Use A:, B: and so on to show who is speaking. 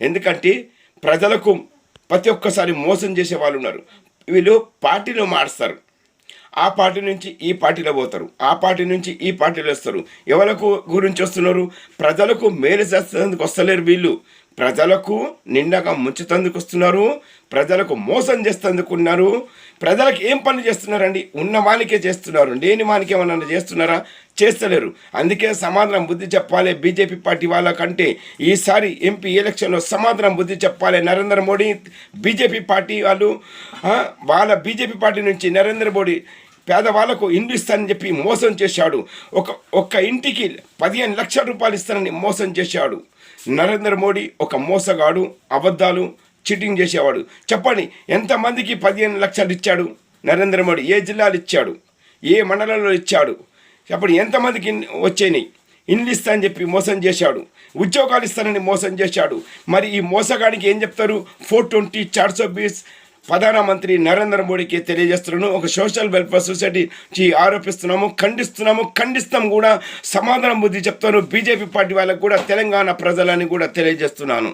A: ఎందుకంటే ప్రజలకు ప్రతి ఒక్కసారి మోసం చేసే వాళ్ళు ఉన్నారు. వీళ్ళు పార్టీలో మారుస్తారు, ఆ పార్టీ నుంచి ఈ పార్టీలో పోతారు, ఆ పార్టీ నుంచి ఈ పార్టీలో వస్తారు. ఎవరికి గురించి వస్తున్నారు? ప్రజలకు మేలు చేసేందుకు వస్తలేరు వీళ్ళు. ప్రజలకు నిండగా ముంచుతందుకు వస్తున్నారు, ప్రజలకు మోసం చేస్తేందుకున్నారు. ప్రజలకు ఏం పని చేస్తున్నారండి? ఉన్న వానికే చేస్తున్నారు, లేని వానికి ఏమన్నా చేస్తున్నారా? చేస్తలేరు. అందుకే సమాధానం బుద్ధి చెప్పాలి బీజేపీ పార్టీ వాళ్ళకంటే. ఈసారి ఎంపీ ఎలక్షన్లో సమాధానం బుద్ధి చెప్పాలి నరేంద్ర మోడీ. బీజేపీ పార్టీ వాళ్ళు వాళ్ళ బీజేపీ పార్టీ నుంచి నరేంద్ర మోడీ పేదవాళ్లకు ఇండ్లు ఇస్తానని చెప్పి మోసం చేశాడు. ఒక్క ఇంటికి 15 లక్షల రూపాయలు ఇస్తానని మోసం చేశాడు. నరేంద్ర మోడీ ఒక మోసగాడు, అబద్ధాలు, చీటింగ్ చేసేవాడు. చెప్పండి, ఎంతమందికి 15 లక్షలు ఇచ్చాడు నరేంద్ర మోడీ? ఏ జిల్లాలు ఇచ్చాడు? ఏ మండలంలో ఇచ్చాడు? చెప్పండి, ఎంతమందికి వచ్చాయి? ఇండ్లు ఇస్తానని చెప్పి మోసం చేశాడు, ఉద్యోగాలు ఇస్తానని మోసం చేశాడు. మరి ఈ మోసగాడికి ఏం చెప్తారు? 420 420 ప్రధానమంత్రి నరేంద్ర మోడీకి తెలియజేస్తున్నాను. ఒక సోషల్ వెల్ఫేర్ సొసైటీ ఆరోపిస్తున్నాము, ఖండిస్తాం కూడా. సమాధానం బుద్ధి చెప్తాను బీజేపీ పార్టీ వాళ్ళకు కూడా, తెలంగాణ ప్రజలని కూడా తెలియజేస్తున్నాను.